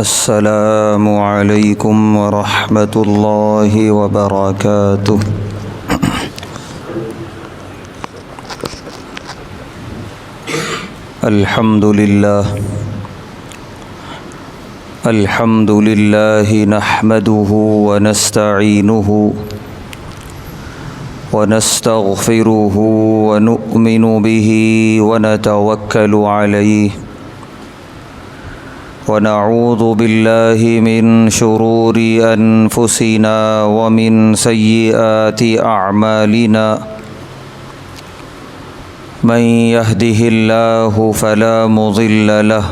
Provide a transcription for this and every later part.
السلام علیکم ورحمۃ اللہ وبرکاتہ۔ الحمد للہ نحمده ونستعینه ونستغفره ونؤمن به ونتوکل علیہ ونعوذ باللہ من شرور انفسنا ومن سیئات اعمالنا من يهده الله فلا مضل له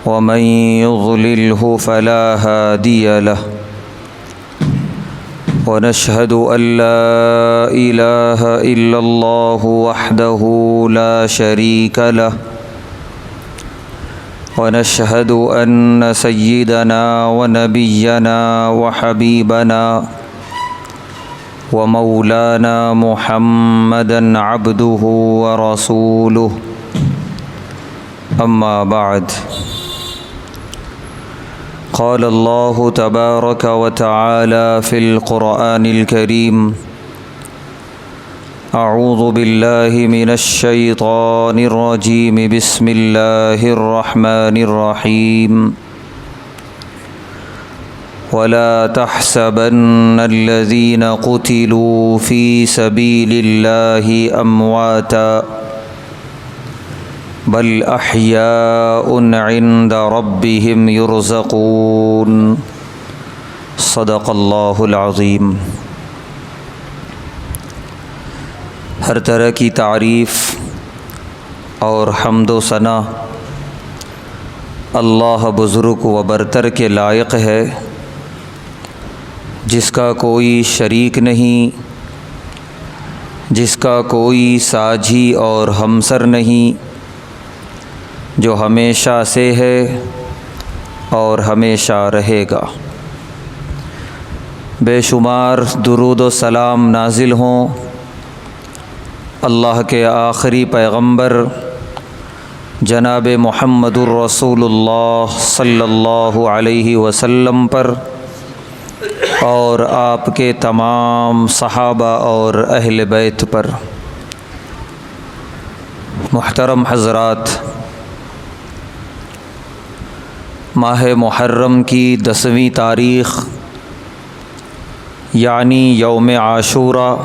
ومن يضلله فلا هادي له ونشهد أن لا إله إلا الله وحده لا شريك له ونشهد أن سيدنا ونبينا وحبيبنا ومولانا محمدا عبده ورسوله أما بعد قال الله تبارك وتعالى في القرآن الكريم أعوذ بالله من الشيطان الرجيم بسم الله الرحمن الرحيم ولا تحسبن الذين قتلوا في سبيل الله أمواتا بل أحياء عند ربهم يرزقون صدق اللہ العظیم۔ ہر طرح کی تعریف اور حمد و ثنا اللہ بزرگ و برتر کے لائق ہے، جس کا کوئی شریک نہیں، جس کا کوئی ساجھی اور ہمسر نہیں، جو ہمیشہ سے ہے اور ہمیشہ رہے گا۔ بے شمار درود و سلام نازل ہوں اللہ کے آخری پیغمبر جناب محمد الرسول اللہ صلی اللہ علیہ وسلم پر اور آپ کے تمام صحابہ اور اہل بیت پر۔ محترم حضرات، ماہ محرم کی 10ویں تاریخ یعنی یوم عاشوراء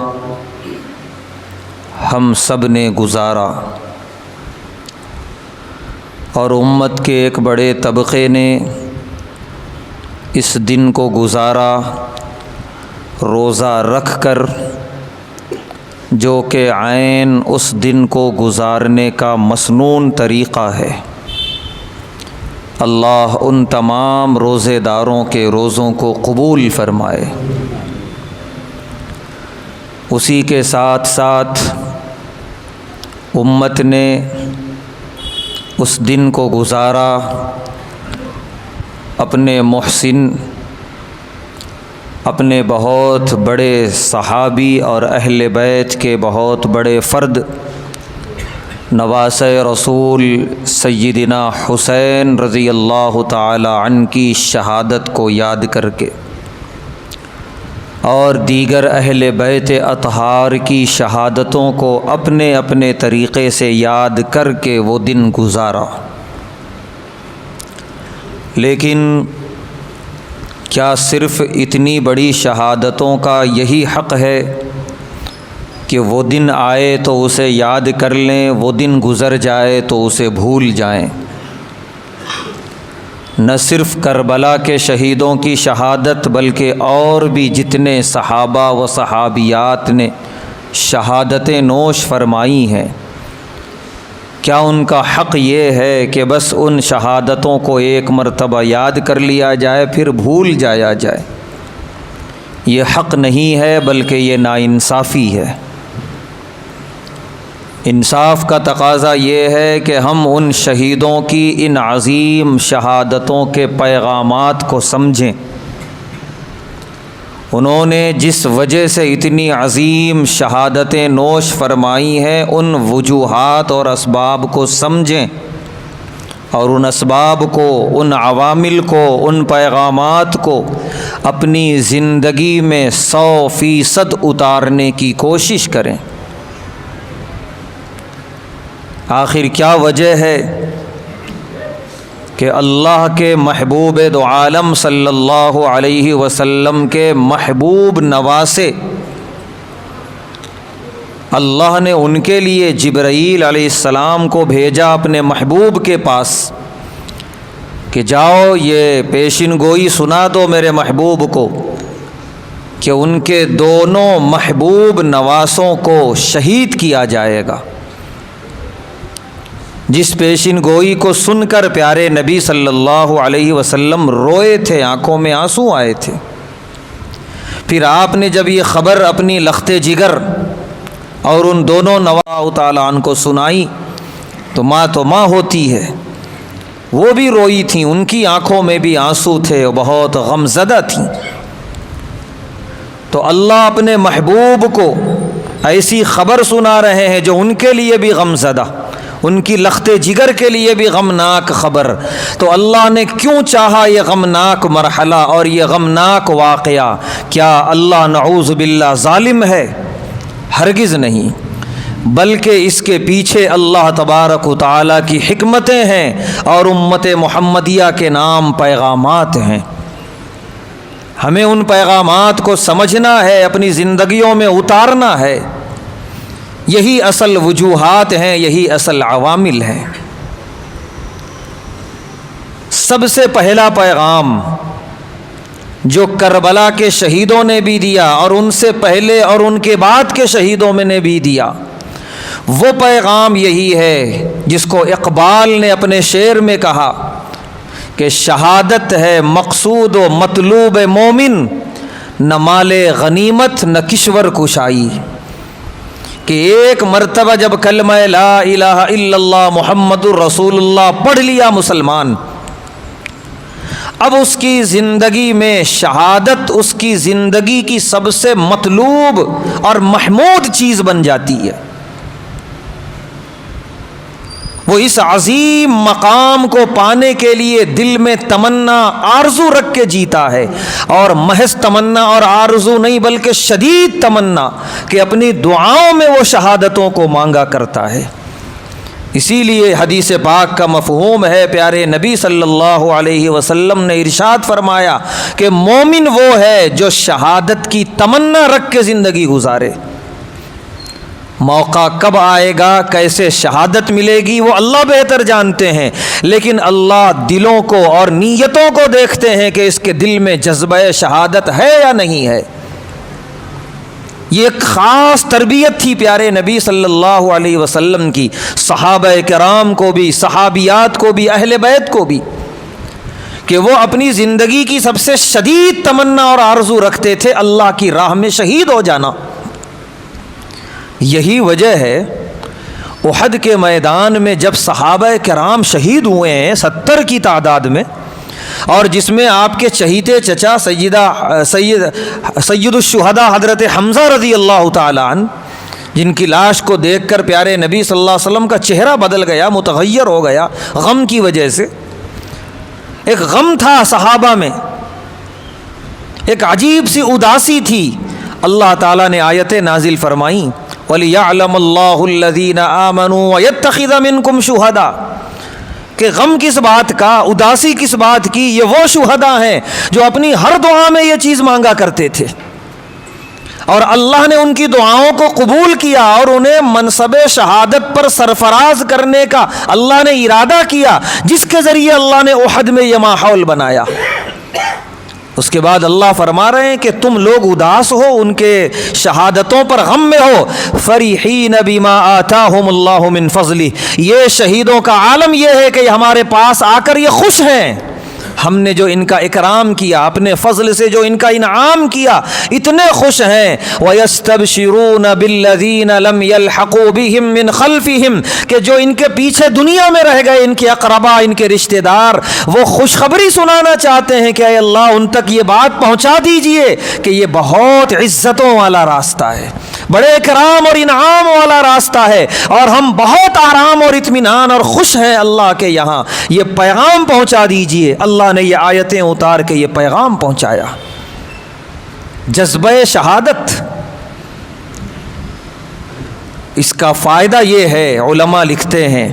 ہم سب نے گزارا، اور امت کے ایک بڑے طبقے نے اس دن کو گزارا روزہ رکھ کر، جو کہ عین اس دن کو گزارنے کا مسنون طریقہ ہے۔ اللہ ان تمام روزے داروں کے روزوں کو قبول فرمائے۔ اسی کے ساتھ ساتھ امت نے اس دن کو گزارا اپنے محسن، اپنے بہت بڑے صحابی اور اہل بیت کے بہت بڑے فرد نواسۂ رسول سیدنا حسین رضی اللہ تعالی عنہ کی شہادت کو یاد کر کے، اور دیگر اہل بیت اطہار کی شہادتوں کو اپنے اپنے طریقے سے یاد کر کے وہ دن گزارا۔ لیکن کیا صرف اتنی بڑی شہادتوں کا یہی حق ہے کہ وہ دن آئے تو اسے یاد کر لیں، وہ دن گزر جائے تو اسے بھول جائیں؟ نہ صرف کربلا کے شہیدوں کی شہادت، بلکہ اور بھی جتنے صحابہ و صحابیات نے شہادتیں نوش فرمائی ہیں، کیا ان کا حق یہ ہے کہ بس ان شہادتوں کو ایک مرتبہ یاد کر لیا جائے پھر بھول جایا جائے؟ یہ حق نہیں ہے، بلکہ یہ ناانصافی ہے۔ انصاف کا تقاضا یہ ہے کہ ہم ان شہیدوں کی ان عظیم شہادتوں کے پیغامات کو سمجھیں، انہوں نے جس وجہ سے اتنی عظیم شہادتیں نوش فرمائی ہیں ان وجوہات اور اسباب کو سمجھیں، اور ان اسباب کو، ان عوامل کو، ان پیغامات کو اپنی زندگی میں 100% اتارنے کی کوشش کریں۔ آخر کیا وجہ ہے کہ اللہ کے محبوب دو عالم صلی اللہ علیہ وسلم کے محبوب نواسے اللہ نے ان کے لیے جبرائیل علیہ السلام کو بھیجا اپنے محبوب کے پاس کہ جاؤ یہ پیشن گوئی سنا دو میرے محبوب کو کہ ان کے دونوں محبوب نواسوں کو شہید کیا جائے گا۔ جس پیشن گوئی کو سن کر پیارے نبی صلی اللہ علیہ وسلم روئے تھے، آنکھوں میں آنسو آئے تھے۔ پھر آپ نے جب یہ خبر اپنی لخت جگر اور ان دونوں نواں تعالیٰ عنہ کو سنائی تو ماں ہوتی ہے، وہ بھی روئی تھیں، ان کی آنکھوں میں بھی آنسو تھے، وہ بہت غم زدہ تھیں۔ تو اللہ اپنے محبوب کو ایسی خبر سنا رہے ہیں جو ان کے لیے بھی غم زدہ، ان کی لخت جگر کے لیے بھی غمناک خبر۔ تو اللہ نے کیوں چاہا یہ غمناک مرحلہ اور یہ غمناک واقعہ؟ کیا اللہ نعوذ باللہ ظالم ہے؟ ہرگز نہیں، بلکہ اس کے پیچھے اللہ تبارک و تعالیٰ کی حکمتیں ہیں اور امت محمدیہ کے نام پیغامات ہیں۔ ہمیں ان پیغامات کو سمجھنا ہے، اپنی زندگیوں میں اتارنا ہے۔ یہی اصل وجوہات ہیں، یہی اصل عوامل ہیں۔ سب سے پہلا پیغام جو کربلا کے شہیدوں نے بھی دیا اور ان سے پہلے اور ان کے بعد کے شہیدوں میں نے بھی دیا، وہ پیغام یہی ہے جس کو اقبال نے اپنے شعر میں کہا کہ شہادت ہے مقصود و مطلوب مومن، نہ مال غنیمت نہ کشور کشائی۔ کہ ایک مرتبہ جب کلمہ لا الہ الا اللہ محمد الرسول اللہ پڑھ لیا مسلمان، اب اس کی زندگی میں شہادت اس کی زندگی کی سب سے مطلوب اور محمود چیز بن جاتی ہے۔ وہ اس عظیم مقام کو پانے کے لیے دل میں تمنا آرزو رکھ کے جیتا ہے، اور محض تمنا اور آرزو نہیں بلکہ شدید تمنا کہ اپنی دعاؤں میں وہ شہادتوں کو مانگا کرتا ہے۔ اسی لیے حدیث پاک کا مفہوم ہے، پیارے نبی صلی اللہ علیہ وسلم نے ارشاد فرمایا کہ مومن وہ ہے جو شہادت کی تمنا رکھ کے زندگی گزارے۔ موقع کب آئے گا، کیسے شہادت ملے گی، وہ اللہ بہتر جانتے ہیں، لیکن اللہ دلوں کو اور نیتوں کو دیکھتے ہیں کہ اس کے دل میں جذبہ شہادت ہے یا نہیں ہے۔ یہ ایک خاص تربیت تھی پیارے نبی صلی اللہ علیہ وسلم کی، صحابہ کرام کو بھی، صحابیات کو بھی، اہل بیت کو بھی، کہ وہ اپنی زندگی کی سب سے شدید تمنا اور آرزو رکھتے تھے اللہ کی راہ میں شہید ہو جانا۔ یہی وجہ ہے احد کے میدان میں جب صحابہ کرام شہید ہوئے ہیں 70 کی تعداد میں، اور جس میں آپ کے چہیتے چچا سید الشہداء حضرت حمزہ رضی اللہ تعالیٰ عنہ، جن کی لاش کو دیکھ کر پیارے نبی صلی اللہ علیہ وسلم کا چہرہ بدل گیا، متغیر ہو گیا غم کی وجہ سے۔ ایک غم تھا صحابہ میں، ایک عجیب سی اداسی تھی۔ اللہ تعالیٰ نے آیتیں نازل فرمائیں، وَلِيَعْلَمَ اللَّهُ الَّذِينَ آمَنُوا وَيَتَّخِذَ مِنكُمْ شُهَدَاءَ، کہ غم کس بات کا، اداسی کس بات کی؟ یہ وہ شہداء ہیں جو اپنی ہر دعا میں یہ چیز مانگا کرتے تھے، اور اللہ نے ان کی دعاؤں کو قبول کیا اور انہیں منصب شہادت پر سرفراز کرنے کا اللہ نے ارادہ کیا، جس کے ذریعے اللہ نے احد میں یہ ماحول بنایا۔ اس کے بعد اللہ فرما رہے ہیں کہ تم لوگ اداس ہو، ان کے شہادتوں پر غم میں ہو، فرحین بما آتاہم اللہ من فضلہ، یہ شہیدوں کا عالم یہ ہے کہ ہمارے پاس آ کر یہ خوش ہیں، ہم نے جو ان کا اکرام کیا، اپنے فضل سے جو ان کا انعام کیا، اتنے خوش ہیں۔ وَيَسْتَبْشِرُونَ بِالَّذِينَ لَمْ يَلْحَقُوا بِهِمْ مِنْ خَلْفِهِمْ، کہ جو ان کے پیچھے دنیا میں رہ گئے، ان کے اقربا، ان کے رشتہ دار، وہ خوشخبری سنانا چاہتے ہیں کہ اے اللہ ان تک یہ بات پہنچا دیجئے کہ یہ بہت عزتوں والا راستہ ہے، بڑے کرام اور انعام والا راستہ ہے، اور ہم بہت آرام اور اطمینان اور خوش ہیں اللہ کے یہاں، یہ پیغام پہنچا دیجئے۔ اللہ نے یہ آیتیں اتار کے یہ پیغام پہنچایا۔ جذبہ شہادت، اس کا فائدہ یہ ہے، علماء لکھتے ہیں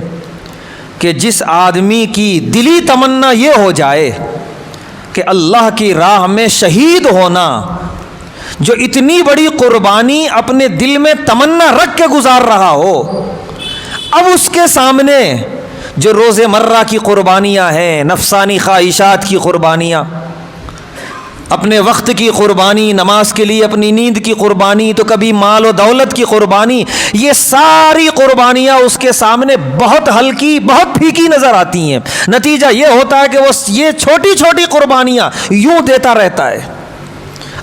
کہ جس آدمی کی دلی تمنا یہ ہو جائے کہ اللہ کی راہ میں شہید ہونا، جو اتنی بڑی قربانی اپنے دل میں تمنا رکھ کے گزار رہا ہو، اب اس کے سامنے جو روز مرہ کی قربانیاں ہیں، نفسانی خواہشات کی قربانیاں، اپنے وقت کی قربانی، نماز کے لیے اپنی نیند کی قربانی، تو کبھی مال و دولت کی قربانی، یہ ساری قربانیاں اس کے سامنے بہت ہلکی، بہت پھیکی نظر آتی ہیں۔ نتیجہ یہ ہوتا ہے کہ وہ یہ چھوٹی چھوٹی قربانیاں یوں دیتا رہتا ہے،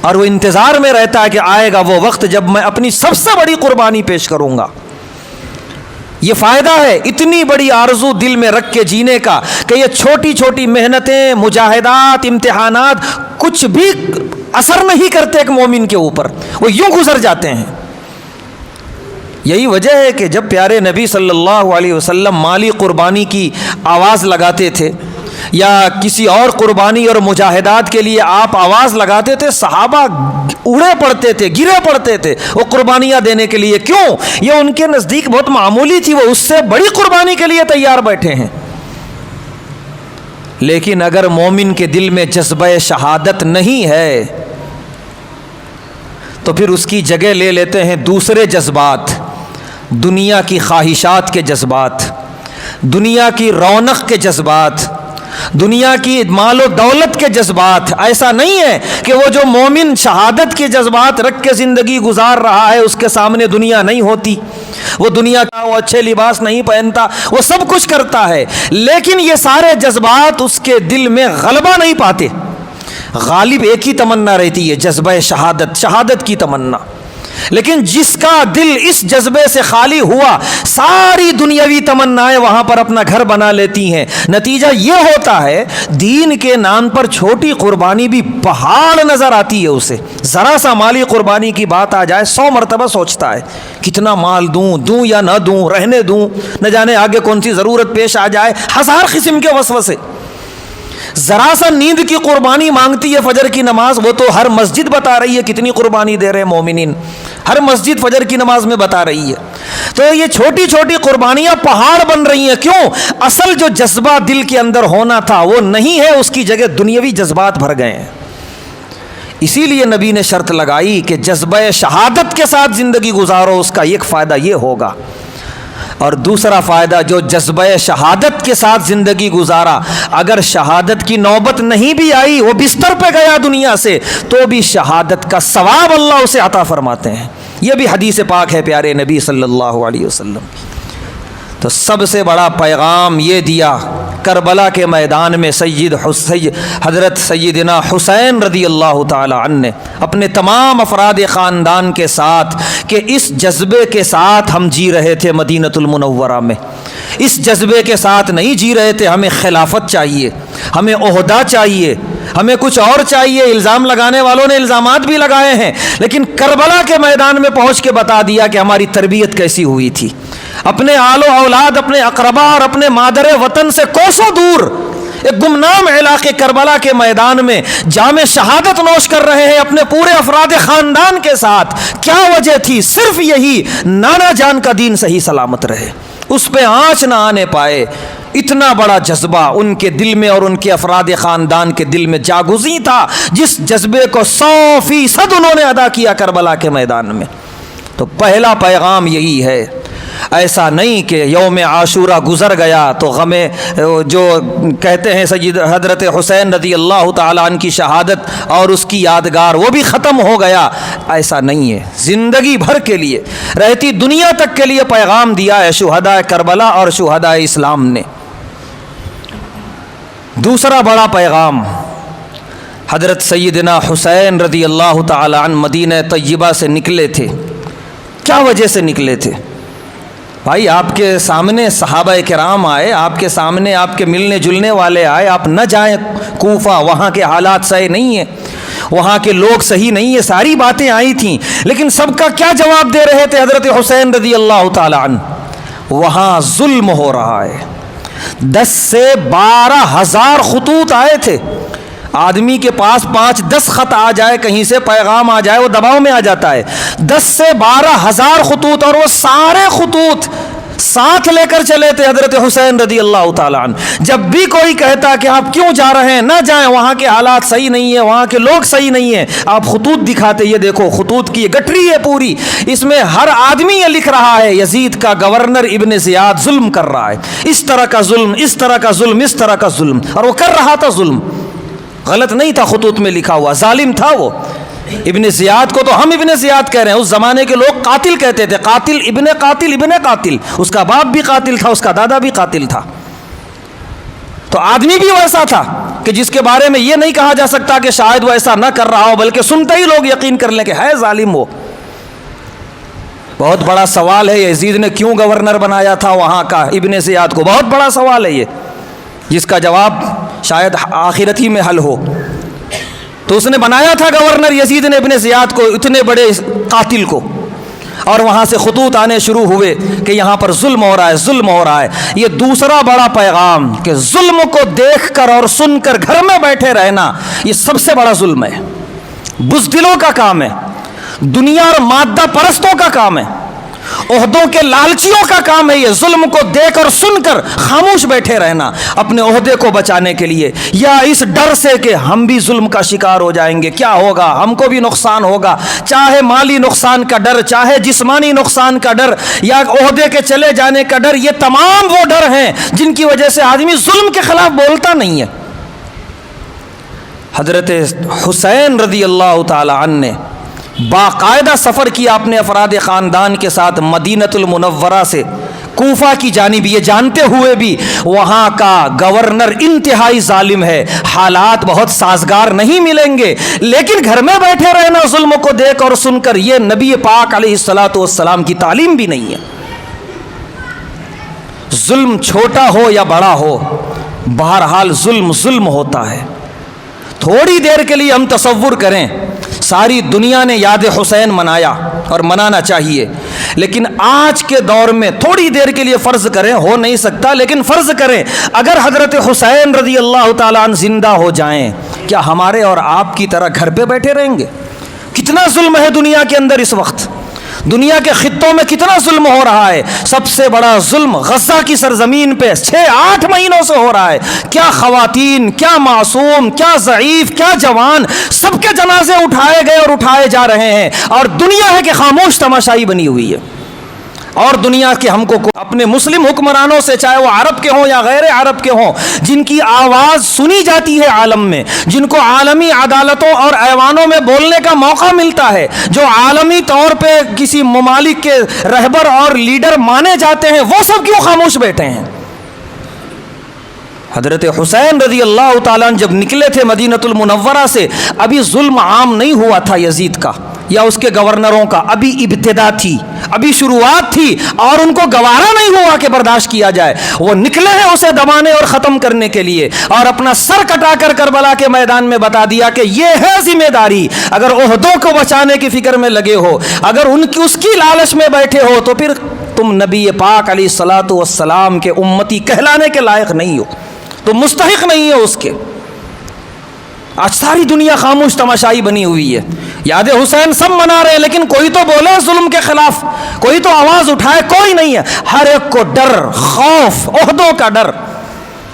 اور وہ انتظار میں رہتا ہے کہ آئے گا وہ وقت جب میں اپنی سب سے بڑی قربانی پیش کروں گا۔ یہ فائدہ ہے اتنی بڑی آرزو دل میں رکھ کے جینے کا کہ یہ چھوٹی چھوٹی محنتیں، مجاہدات، امتحانات کچھ بھی اثر نہیں کرتے ایک مومن کے اوپر، وہ یوں گزر جاتے ہیں۔ یہی وجہ ہے کہ جب پیارے نبی صلی اللہ علیہ وسلم مالی قربانی کی آواز لگاتے تھے یا کسی اور قربانی اور مجاہدات کے لیے آپ آواز لگاتے تھے، صحابہ اڑے پڑتے تھے، گرے پڑتے تھے وہ قربانیاں دینے کے لیے۔ کیوں؟ یہ ان کے نزدیک بہت معمولی تھی، وہ اس سے بڑی قربانی کے لیے تیار بیٹھے ہیں۔ لیکن اگر مومن کے دل میں جذبہ شہادت نہیں ہے تو پھر اس کی جگہ لے لیتے ہیں دوسرے جذبات، دنیا کی خواہشات کے جذبات، دنیا کی رونق کے جذبات، دنیا کی مال و دولت کے جذبات۔ ایسا نہیں ہے کہ وہ جو مومن شہادت کے جذبات رکھ کے زندگی گزار رہا ہے اس کے سامنے دنیا نہیں ہوتی، وہ دنیا کا وہ اچھے لباس نہیں پہنتا، وہ سب کچھ کرتا ہے، لیکن یہ سارے جذبات اس کے دل میں غلبہ نہیں پاتے۔ غالب ایک ہی تمنا رہتی ہے، جذبہ شہادت، شہادت کی تمنا۔ لیکن جس کا دل اس جذبے سے خالی ہوا، ساری دنیاوی تمنائیں وہاں پر اپنا گھر بنا لیتی ہیں۔ نتیجہ یہ ہوتا ہے دین کے نام پر چھوٹی قربانی بھی پہاڑ نظر آتی ہے اسے۔ ذرا سا مالی قربانی کی بات آ جائے 100 مرتبہ سوچتا ہے کتنا مال دوں یا نہ دوں، رہنے دوں، نہ جانے آگے کون سی ضرورت پیش آ جائے، ہزار قسم کے وسوسے۔ ذرا سا نیند کی قربانی مانگتی ہے فجر کی نماز، وہ تو ہر مسجد بتا رہی ہے کتنی قربانی دے رہے مومنین، ہر مسجد فجر کی نماز میں بتا رہی ہے۔ تو یہ چھوٹی چھوٹی قربانیاں پہاڑ بن رہی ہیں۔ کیوں؟ اصل جو جذبہ دل کے اندر ہونا تھا وہ نہیں ہے، اس کی جگہ دنیاوی جذبات بھر گئے ہیں۔ اسی لیے نبی نے شرط لگائی کہ جذبہ شہادت کے ساتھ زندگی گزارو، اس کا ایک فائدہ یہ ہوگا، اور دوسرا فائدہ جو جذبہ شہادت کے ساتھ زندگی گزارا، اگر شہادت کی نوبت نہیں بھی آئی، وہ بستر پہ گیا دنیا سے، تو بھی شہادت کا ثواب اللہ اسے عطا فرماتے ہیں۔ یہ بھی حدیث پاک ہے پیارے نبی صلی اللہ علیہ وسلم۔ تو سب سے بڑا پیغام یہ دیا کربلا کے میدان میں حضرت سیدنا حسین رضی اللہ تعالی عنہ نے اپنے تمام افراد خاندان کے ساتھ، کہ اس جذبے کے ساتھ ہم جی رہے تھے مدینۃ المنورہ میں، اس جذبے کے ساتھ نہیں جی رہے تھے۔ ہمیں خلافت چاہیے، ہمیں عہدہ چاہیے، ہمیں کچھ اور چاہیے۔ الزام لگانے والوں نے الزامات بھی لگائے ہیں، لیکن کربلا کے میدان میں پہنچ کے بتا دیا کہ ہماری تربیت کیسی ہوئی تھی۔ اپنے آل و اولاد، اپنے اقربا اور اپنے مادر وطن سے کوسوں دور ایک گمنام علاقے کربلا کے میدان میں جام شہادت نوش کر رہے ہیں اپنے پورے افراد خاندان کے ساتھ۔ کیا وجہ تھی؟ صرف یہی، نانا جان کا دین صحیح سلامت رہے، اس پہ آنچ نہ آنے پائے۔ اتنا بڑا جذبہ ان کے دل میں اور ان کے افراد خاندان کے دل میں جاگزیں تھا، جس جذبے کو 100% انہوں نے ادا کیا کربلا کے میدان میں۔ تو پہلا پیغام یہی ہے، ایسا نہیں کہ یوم عاشورہ گزر گیا تو غم جو کہتے ہیں سید حضرت حسین رضی اللہ تعالیٰ عنہ کی شہادت اور اس کی یادگار وہ بھی ختم ہو گیا، ایسا نہیں ہے۔ زندگی بھر کے لیے، رہتی دنیا تک کے لیے پیغام دیا ہے شہداء کربلا اور شہداء اسلام نے۔ دوسرا بڑا پیغام، حضرت سیدنا حسین رضی اللہ تعالیٰ عنہ مدینہ طیبہ سے نکلے تھے۔ کیا وجہ سے نکلے تھے؟ بھائی آپ کے سامنے صحابہ کرام آئے، آپ کے سامنے آپ کے ملنے جلنے والے آئے، آپ نہ جائیں کوفہ، وہاں کے حالات صحیح نہیں ہیں۔ وہاں کے لوگ صحیح نہیں، یہ ساری باتیں آئی تھیں، لیکن سب کا کیا جواب دے رہے تھے حضرت حسین رضی اللہ تعالی عنہ؟ وہاں ظلم ہو رہا ہے۔ 10 سے 12 ہزار خطوط آئے تھے۔ آدمی کے پاس 5-10 خط آ جائے، کہیں سے پیغام آ جائے، وہ دباؤ میں آ جاتا ہے۔ 10 سے 12 ہزار خطوط، اور وہ سارے خطوط ساتھ لے کر چلے تھے حضرت حسین رضی اللہ تعالیٰ عنہ۔ جب بھی کوئی کہتا کہ آپ کیوں جا رہے ہیں، نہ جائیں، وہاں کے حالات صحیح نہیں ہیں، وہاں کے لوگ صحیح نہیں ہیں، آپ خطوط دکھاتے، یہ دیکھو خطوط کی یہ گٹری ہے پوری، اس میں ہر آدمی یہ لکھ رہا ہے یزید کا گورنر ابن زیاد ظلم کر رہا ہے، اس طرح کا ظلم، اس طرح کا ظلم، اس طرح کا ظلم، اور وہ کر رہا تھا ظلم، غلط نہیں تھا خطوط میں لکھا ہوا، ظالم تھا وہ۔ ابن زیاد کو تو ہم ابن زیاد کہہ رہے ہیں، اس زمانے کے لوگ قاتل کہتے تھے، قاتل ابن قاتل ابن قاتل، اس کا باپ بھی قاتل تھا، اس کا دادا بھی قاتل تھا۔ تو آدمی بھی ویسا تھا کہ جس کے بارے میں یہ نہیں کہا جا سکتا کہ شاید وہ ایسا نہ کر رہا ہو، بلکہ سنتے ہی لوگ یقین کر لیں کہ ہے ظالم وہ۔ بہت بڑا سوال ہے یزید نے کیوں گورنر بنایا تھا وہاں کا ابن زیاد کو، بہت بڑا سوال ہے یہ، جس کا جواب شاید آخرت ہی میں حل ہو۔ تو اس نے بنایا تھا گورنر یزید نے ابن زیاد کو، اتنے بڑے قاتل کو، اور وہاں سے خطوط آنے شروع ہوئے کہ یہاں پر ظلم ہو رہا ہے، ظلم ہو رہا ہے۔ یہ دوسرا بڑا پیغام کہ ظلم کو دیکھ کر اور سن کر گھر میں بیٹھے رہنا، یہ سب سے بڑا ظلم ہے، بزدلوں کا کام ہے، دنیا اور مادہ پرستوں کا کام ہے، عہدوں کے لالچیوں کا کام ہے یہ ظلم کو دیکھ اور سن کر خاموش بیٹھے رہنا اپنے عہدے کو بچانے کے لیے، یا اس ڈر سے کہ ہم بھی ظلم کا شکار ہو جائیں گے، کیا ہوگا، ہم کو بھی نقصان ہوگا، چاہے مالی نقصان کا ڈر، چاہے جسمانی نقصان کا ڈر، یا عہدے کے چلے جانے کا ڈر، یہ تمام وہ ڈر ہیں جن کی وجہ سے آدمی ظلم کے خلاف بولتا نہیں ہے۔ حضرت حسین رضی اللہ تعالی عنہ نے باقاعدہ سفر کیا اپنے افراد خاندان کے ساتھ مدینۃ المنورہ سے کوفہ کی جانب، یہ جانتے ہوئے بھی وہاں کا گورنر انتہائی ظالم ہے، حالات بہت سازگار نہیں ملیں گے، لیکن گھر میں بیٹھے رہنا ظلم کو دیکھ اور سن کر، یہ نبی پاک علیہ الصلاۃ والسلام کی تعلیم بھی نہیں ہے۔ ظلم چھوٹا ہو یا بڑا ہو، بہرحال ظلم ظلم ہوتا ہے۔ تھوڑی دیر کے لیے ہم تصور کریں، ساری دنیا نے یاد حسین منایا اور منانا چاہیے، لیکن آج کے دور میں تھوڑی دیر کے لیے فرض کریں، ہو نہیں سکتا لیکن فرض کریں اگر حضرت حسین رضی اللہ تعالیٰ عنہ زندہ ہو جائیں، کیا ہمارے اور آپ کی طرح گھر پہ بیٹھے رہیں گے؟ کتنا ظلم ہے دنیا کے اندر اس وقت، دنیا کے خطوں میں کتنا ظلم ہو رہا ہے۔ سب سے بڑا ظلم غزہ کی سرزمین پہ 6-8 مہینوں سے ہو رہا ہے، کیا خواتین، کیا معصوم، کیا ضعیف، کیا جوان، سب کے جنازے اٹھائے گئے اور اٹھائے جا رہے ہیں، اور دنیا ہے کہ خاموش تماشائی بنی ہوئی ہے۔ اور دنیا کے ہم کو اپنے مسلم حکمرانوں سے، چاہے وہ عرب کے ہوں یا غیر عرب کے ہوں، جن کی آواز سنی جاتی ہے عالم میں، جن کو عالمی عدالتوں اور ایوانوں میں بولنے کا موقع ملتا ہے، جو عالمی طور پہ کسی ممالک کے رہبر اور لیڈر مانے جاتے ہیں، وہ سب کیوں خاموش بیٹھے ہیں؟ حضرت حسین رضی اللہ تعالیٰ جب نکلے تھے مدینۃ المنورہ سے، ابھی ظلم عام نہیں ہوا تھا یزید کا یا اس کے گورنروں کا، ابھی ابتدا تھی، ابھی شروعات تھی، اور ان کو گوارا نہیں ہوا کہ برداشت کیا جائے۔ وہ نکلے ہیں اسے دبانے اور ختم کرنے کے لیے، اور اپنا سر کٹا کر کربلا کے میدان میں بتا دیا کہ یہ ہے ذمہ داری، اگر عہدوں کو بچانے کی فکر میں لگے ہو، اگر اس کی لالچ میں بیٹھے ہو، تو پھر تم نبی پاک علیہ الصلاۃ والسلام کے امتی کہلانے کے لائق نہیں ہو، تم مستحق نہیں ہو اس کے۔ آج ساری دنیا خاموش تماشائی بنی ہوئی ہے، یاد حسین سب منا رہے ہیں، لیکن کوئی تو بولے ظلم کے خلاف، کوئی تو آواز اٹھائے، کوئی نہیں ہے۔ ہر ایک کو ڈر، خوف، عہدوں کا ڈر،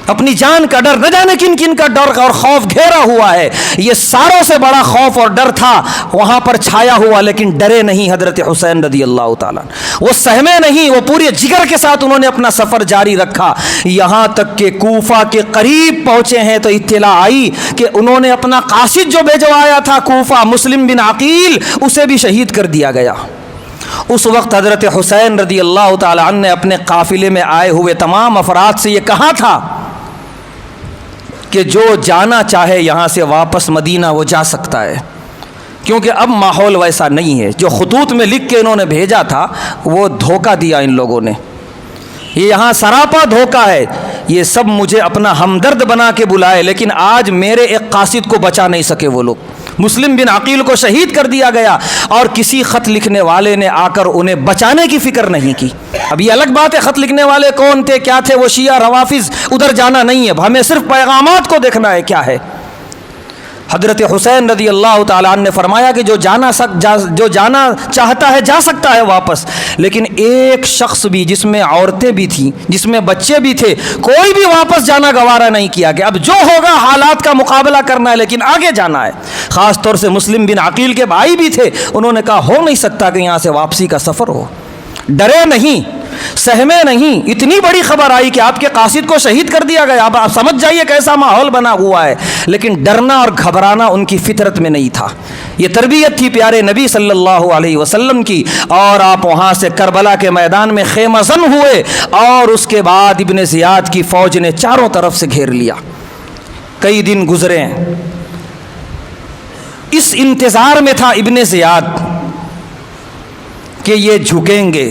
اپنی جان کا ڈر، نہ جانے کن کن کا ڈر اور خوف گھیرا ہوا ہے۔ یہ ساروں سے بڑا خوف اور ڈر تھا وہاں پر چھایا ہوا، لیکن ڈرے نہیں حضرت حسین رضی اللہ تعالیٰ، وہ سہمے نہیں، وہ پورے جگر کے ساتھ انہوں نے اپنا سفر جاری رکھا، یہاں تک کہ کوفہ کے قریب پہنچے ہیں تو اطلاع آئی کہ انہوں نے اپنا قاصد جو بھیجوایا تھا کوفہ، مسلم بن عقیل، اسے بھی شہید کر دیا گیا۔ اس وقت حضرت حسین رضی اللہ تعالیٰ عنہ نے اپنے قافلے میں آئے ہوئے تمام افراد سے یہ کہا تھا کہ جو جانا چاہے یہاں سے واپس مدینہ وہ جا سکتا ہے، کیونکہ اب ماحول ویسا نہیں ہے۔ جو خطوط میں لکھ کے انہوں نے بھیجا تھا وہ دھوکہ دیا ان لوگوں نے، یہ یہاں سراپا دھوکہ ہے، یہ سب مجھے اپنا ہمدرد بنا کے بلائے، لیکن آج میرے ایک قاصد کو بچا نہیں سکے وہ لوگ، مسلم بن عقیل کو شہید کر دیا گیا اور کسی خط لکھنے والے نے آ کر انہیں بچانے کی فکر نہیں کی. اب یہ الگ بات ہے خط لکھنے والے کون تھے، کیا تھے، وہ شیعہ روافظ، ادھر جانا نہیں ہے، ہمیں صرف پیغامات کو دیکھنا ہے کیا ہے. حضرت حسین رضی اللہ تعالیٰ عنہ نے فرمایا کہ جو جانا چاہتا ہے جا سکتا ہے واپس، لیکن ایک شخص بھی، جس میں عورتیں بھی تھیں، جس میں بچے بھی تھے، کوئی بھی واپس جانا گوارا نہیں کیا کہ اب جو ہوگا حالات کا مقابلہ کرنا ہے لیکن آگے جانا ہے. خاص طور سے مسلم بن عقیل کے بھائی بھی تھے، انہوں نے کہا ہو نہیں سکتا کہ یہاں سے واپسی کا سفر ہو. ڈرے نہیں، سہمے نہیں. اتنی بڑی خبر آئی کہ آپ کے قاصد کو شہید کر دیا گیا، اب آپ سمجھ جائیے کیسا ماحول بنا ہوا ہے. لیکن ڈرنا اور گھبرانا ان کی فطرت میں نہیں تھا. یہ تربیت تھی پیارے نبی صلی اللہ علیہ وسلم کی. اور آپ وہاں سے کربلا کے میدان میں خیمہ زن ہوئے اور اس کے بعد ابن زیاد کی فوج نے چاروں طرف سے گھیر لیا. کئی دن گزرے، اس انتظار میں تھا ابن زیاد کہ یہ جھکیں گے،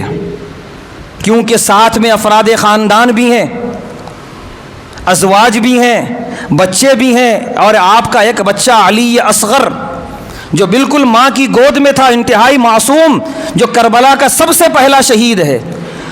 کیونکہ ساتھ میں افراد خاندان بھی ہیں، ازواج بھی ہیں، بچے بھی ہیں، اور آپ کا ایک بچہ علی اصغر جو بالکل ماں کی گود میں تھا، انتہائی معصوم، جو کربلا کا سب سے پہلا شہید ہے،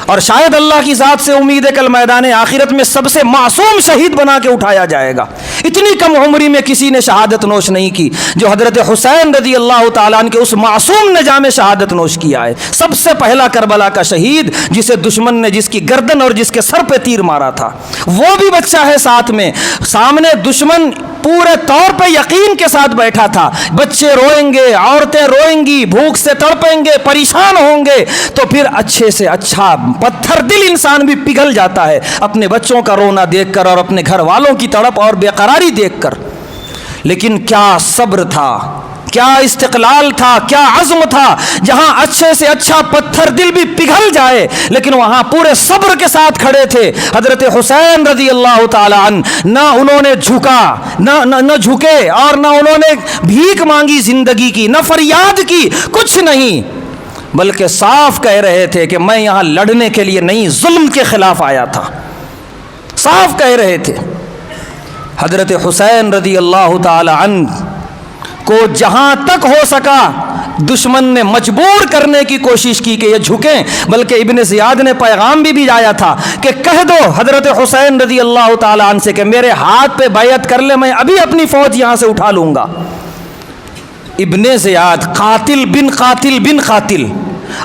اور شاید اللہ کی ذات سے امید ہے کل میدان آخرت میں سب سے معصوم شہید بنا کے اٹھایا جائے گا. اتنی کم عمری میں کسی نے شہادت نوش نہیں کی جو حضرت حسین رضی اللہ تعالیٰ عنہ کے اس معصوم نے جام شہادت نوش کیا ہے. سب سے پہلا کربلا کا شہید، جسے دشمن نے جس کی گردن اور جس کے سر پہ تیر مارا تھا، وہ بھی بچہ ہے ساتھ میں. سامنے دشمن پورے طور پہ یقین کے ساتھ بیٹھا تھا، بچے روئیں گے، عورتیں روئیں گی، بھوک سے تڑپیں گے، پریشان ہوں گے، تو پھر اچھے سے اچھا پتھر دل انسان بھی پگھل جاتا ہے اپنے بچوں کا رونا دیکھ کر اور اپنے گھر والوں کی تڑپ اور بے قراری دیکھ کر. لیکن کیا صبر تھا، کیا استقلال تھا، کیا عزم تھا. جہاں اچھے سے اچھا پتھر دل بھی پگھل جائے لیکن وہاں پورے صبر کے ساتھ کھڑے تھے حضرت حسین رضی اللہ تعالی عنہ. نہ انہوں نے جھکا، نہ جھکے، اور نہ انہوں نے بھیک مانگی زندگی کی، نہ فریاد کی، کچھ نہیں، بلکہ صاف کہہ رہے تھے کہ میں یہاں لڑنے کے لیے نہیں، ظلم کے خلاف آیا تھا. صاف کہہ رہے تھے. حضرت حسین رضی اللہ تعالی عنہ کو جہاں تک ہو سکا دشمن نے مجبور کرنے کی کوشش کی کہ یہ جھکیں، بلکہ ابن زیاد نے پیغام بھی بھیجایا تھا کہ کہہ دو حضرت حسین رضی اللہ تعالی عنہ سے کہ میرے ہاتھ پہ بیعت کر لے، میں ابھی اپنی فوج یہاں سے اٹھا لوں گا. ابن زیاد قاتل بن قاتل بن قاتل،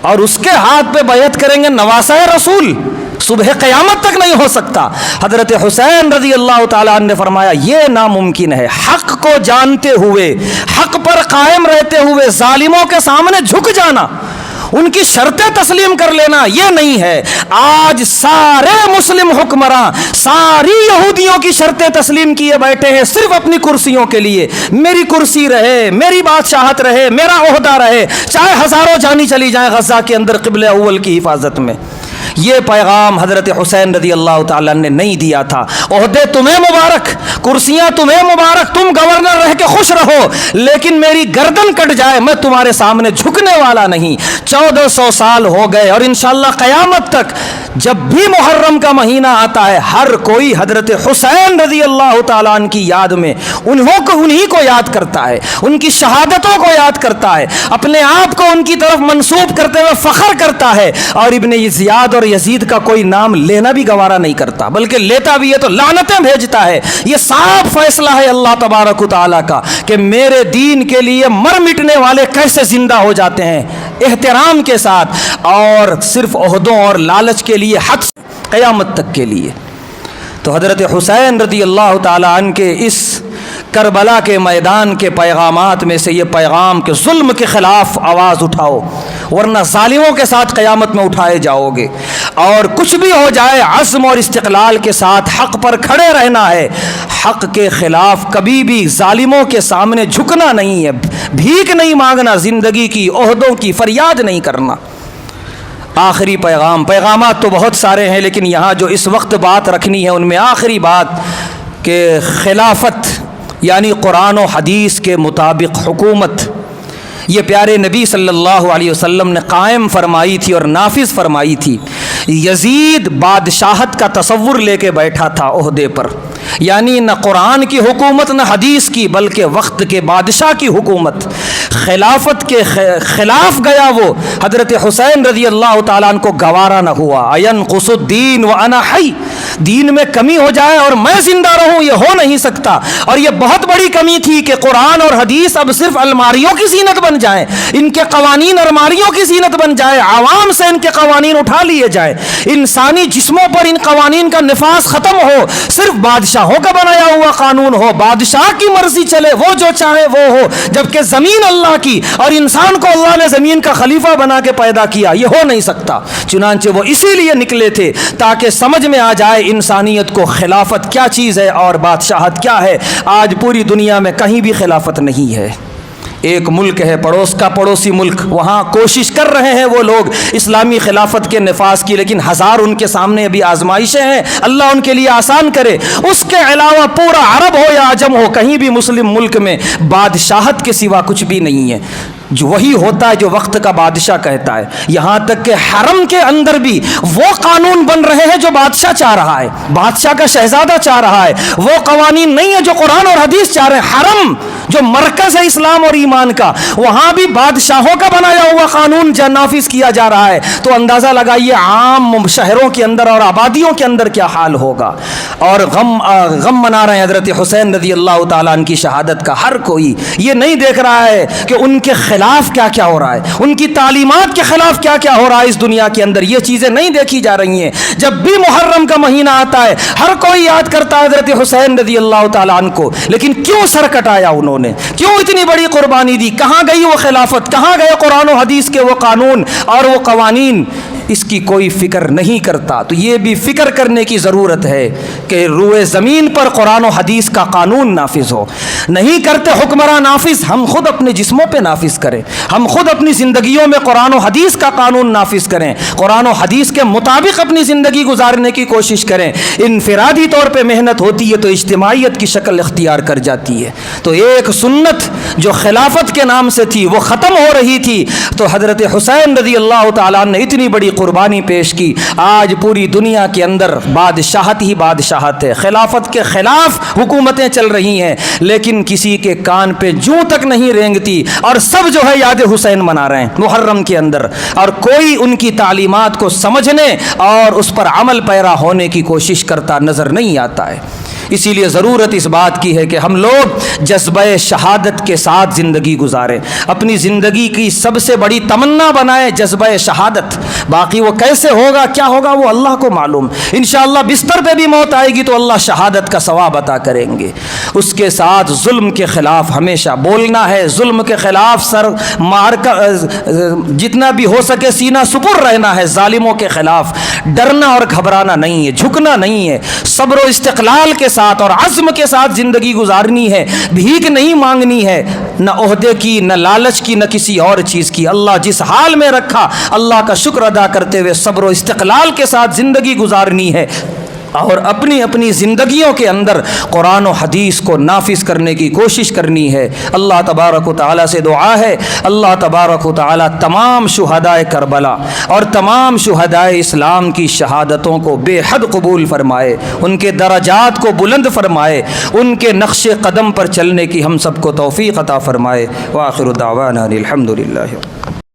اور اس کے ہاتھ پہ بیعت کریں گے نواسہ رسول، صبح قیامت تک نہیں ہو سکتا. حضرت حسین رضی اللہ تعالیٰ عنہ نے فرمایا یہ ناممکن ہے. حق کو جانتے ہوئے، حق پر قائم رہتے ہوئے ظالموں کے سامنے جھک جانا، ان کی شرطیں تسلیم کر لینا، یہ نہیں ہے. آج سارے مسلم حکمراں ساری یہودیوں کی شرطیں تسلیم کیے بیٹھے ہیں صرف اپنی کرسیوں کے لیے. میری کرسی رہے، میری بادشاہت رہے، میرا عہدہ رہے، چاہے ہزاروں جانی چلی جائیں غزہ کے اندر قبلہ اول کی حفاظت میں. یہ پیغام حضرت حسین رضی اللہ تعالیٰ نے نہیں دیا تھا. عہدے تمہیں مبارک، کرسیاں تمہیں مبارک، تم گورنر رہ کے خوش رہو، لیکن میری گردن کٹ جائے میں تمہارے سامنے جھکنے والا نہیں. 1400 سال ہو گئے اور انشاءاللہ قیامت تک جب بھی محرم کا مہینہ آتا ہے ہر کوئی حضرت حسین رضی اللہ تعالیٰ عنہ کی یاد میں انہی کو یاد کرتا ہے، ان کی شہادتوں کو یاد کرتا ہے، اپنے آپ کو ان کی طرف منسوب کرتے ہوئے فخر کرتا ہے. اور ابن زیاد اور یزید کا کوئی نام لینا بھی گوارا نہیں کرتا، بلکہ لیتا بھی ہے تو لعنتیں بھیجتا ہے. یہ صاف فیصلہ ہے اللہ تبارک و تعالیٰ کا کہ میرے دین کے لیے مر مٹنے والے کیسے زندہ ہو جاتے ہیں احترام کے ساتھ، اور صرف عہدوں اور لالچ کے لیے حق قیامت تک کے لیے. تو حضرت حسین رضی اللہ تعالیٰ عنہ کے اس کربلا کے میدان کے پیغامات میں سے یہ پیغام کہ ظلم کے خلاف آواز اٹھاؤ ورنہ ظالموں کے ساتھ قیامت میں اٹھائے جاؤ گے، اور کچھ بھی ہو جائے عزم اور استقلال کے ساتھ حق پر کھڑے رہنا ہے. حق کے خلاف کبھی بھی ظالموں کے سامنے جھکنا نہیں ہے، بھیک نہیں مانگنا، زندگی کی عہدوں کی فریاد نہیں کرنا. آخری پیغامات تو بہت سارے ہیں لیکن یہاں جو اس وقت بات رکھنی ہے ان میں آخری بات کہ خلافت یعنی قرآن و حدیث کے مطابق حکومت یہ پیارے نبی صلی اللہ علیہ وسلم نے قائم فرمائی تھی اور نافذ فرمائی تھی. یزید بادشاہت کا تصور لے کے بیٹھا تھا عہدے پر، یعنی نہ قرآن کی حکومت نہ حدیث کی، بلکہ وقت کے بادشاہ کی حکومت، خلافت کے خلاف گیا وہ۔ حضرت حسین رضی اللہ تعالیٰ عنہ کو گوارا نہ ہوا، اَيَنْقُصُ الدِّينُ وَأَنَا حَيٌّ، دین میں کمی ہو جائے اور میں زندہ رہوں، یہ ہو نہیں سکتا۔ اور یہ بہت بڑی کمی تھی کہ قرآن اور حدیث اب صرف الماریوں کی زینت بن جائیں، ان کے قوانین الماریوں کی زینت بن جائے، عوام سے ان کے قوانین اٹھا لیے جائیں، انسانی جسموں پر ان قوانین کا نفاذ ختم ہو، صرف بادشاہوں کا بنایا ہوا قانون ہو، بادشاہ کی مرضی چلے، وہ جو چاہے وہ ہو، جبکہ زمین اللہ کی اور انسان کو اللہ نے زمین کا خلیفہ بنا کے پیدا کیا، یہ ہو نہیں سکتا۔ چنانچہ وہ اسی لیے نکلے تھے تاکہ سمجھ میں آ جائے انسانیت کو خلافت کیا چیز ہے اور بادشاہت کیا ہے۔ آج پوری دنیا میں کہیں بھی خلافت نہیں ہے۔ ایک ملک ہے پڑوس کا پڑوسی ملک، وہاں کوشش کر رہے ہیں وہ لوگ اسلامی خلافت کے نفاذ کی، لیکن ہزار ان کے سامنے ابھی آزمائشیں ہیں، اللہ ان کے لیے آسان کرے۔ اس کے علاوہ پورا عرب ہو یا عجم ہو، کہیں بھی مسلم ملک میں بادشاہت کے سوا کچھ بھی نہیں ہے، جو وہی ہوتا ہے جو وقت کا بادشاہ کہتا ہے۔ یہاں تک کہ حرم کے اندر بھی وہ قانون بن رہے ہیں جو بادشاہ چاہ رہا ہے، بادشاہ کا شہزادہ چاہ رہا ہے، وہ قوانین نہیں ہے جو قرآن اور حدیث چاہ رہے ہیں۔ حرم جو مرکز ہے اسلام اور ایمان کا، وہاں بھی بادشاہوں کا بنایا ہوا قانون نافذ کیا جا رہا ہے، تو اندازہ لگائیے عام شہروں کے اندر اور آبادیوں کے اندر کیا حال ہوگا۔ اور غم منا رہے ہیں حضرت حسین رضی اللہ تعالیٰ عنہ کی شہادت کا۔ ہر کوئی یہ نہیں دیکھ رہا ہے کہ ان کے خلاف کیا کیا ہو رہا ہے، ان کی تعلیمات کے خلاف کیا کیا ہو رہا ہے اس دنیا کے اندر، یہ چیزیں نہیں دیکھی جا رہی ہیں۔ جب بھی محرم کا مہینہ آتا ہے، ہر کوئی یاد کرتا ہے حضرت حسین رضی اللہ تعالیٰ عنہ کو، لیکن کیوں سر کٹایا انہوں نے، کیوں اتنی بڑی قربانی دی، کہاں گئی وہ خلافت، کہاں گئے قرآن و حدیث کے وہ قانون اور وہ قوانین، اس کی کوئی فکر نہیں کرتا۔ تو یہ بھی فکر کرنے کی ضرورت ہے کہ روئے زمین پر قرآن و حدیث کا قانون نافذ ہو۔ نہیں کرتے حکمراں نافذ، ہم خود اپنے جسموں پہ نافذ کریں، ہم خود اپنی زندگیوں میں قرآن و حدیث کا قانون نافذ کریں، قرآن و حدیث کے مطابق اپنی زندگی گزارنے کی کوشش کریں۔ انفرادی طور پہ محنت ہوتی ہے تو اجتماعیت کی شکل اختیار کر جاتی ہے۔ تو ایک سنت جو خلافت کے نام سے تھی وہ ختم ہو رہی تھی، تو حضرت حسین رضی اللہ تعالیٰ نے اتنی بڑی قربانی پیش کی۔ آج پوری دنیا کے اندر بادشاہت ہی بادشاہت ہے، خلافت کے خلاف حکومتیں چل رہی ہیں، لیکن کسی کے کان پہ جوں تک نہیں رینگتی، اور سب جو ہے یاد حسین منا رہے ہیں محرم کے اندر، اور کوئی ان کی تعلیمات کو سمجھنے اور اس پر عمل پیرا ہونے کی کوشش کرتا نظر نہیں آتا ہے۔ اسی لیے ضرورت اس بات کی ہے کہ ہم لوگ جذبہ شہادت کے ساتھ زندگی گزاریں، اپنی زندگی کی سب سے بڑی تمنا بنائیں جذبہ شہادت۔ باقی وہ کیسے ہوگا کیا ہوگا وہ اللہ کو معلوم، انشاءاللہ بستر پہ بھی موت آئے گی تو اللہ شہادت کا ثواب عطا کریں گے۔ اس کے ساتھ ظلم کے خلاف ہمیشہ بولنا ہے، ظلم کے خلاف سر مار کر جتنا بھی ہو سکے سینہ سپر رہنا ہے، ظالموں کے خلاف ڈرنا اور گھبرانا نہیں ہے، جھکنا نہیں ہے، صبر و استقلال کے ساتھ اور عزم کے ساتھ زندگی گزارنی ہے، بھیک نہیں مانگنی ہے، نہ عہدے کی، نہ لالچ کی، نہ کسی اور چیز کی۔ اللہ جس حال میں رکھا اللہ کا شکر ادا کرتے ہوئے صبر و استقلال کے ساتھ زندگی گزارنی ہے، اور اپنی اپنی زندگیوں کے اندر قرآن و حدیث کو نافذ کرنے کی کوشش کرنی ہے۔ اللہ تبارک و تعالیٰ سے دعا ہے، اللہ تبارک و تعالیٰ تمام شہدائے کربلا اور تمام شہدائے اسلام کی شہادتوں کو بے حد قبول فرمائے، ان کے درجات کو بلند فرمائے، ان کے نقش قدم پر چلنے کی ہم سب کو توفیق عطا فرمائے۔ وآخر دعوانا الحمد للہ۔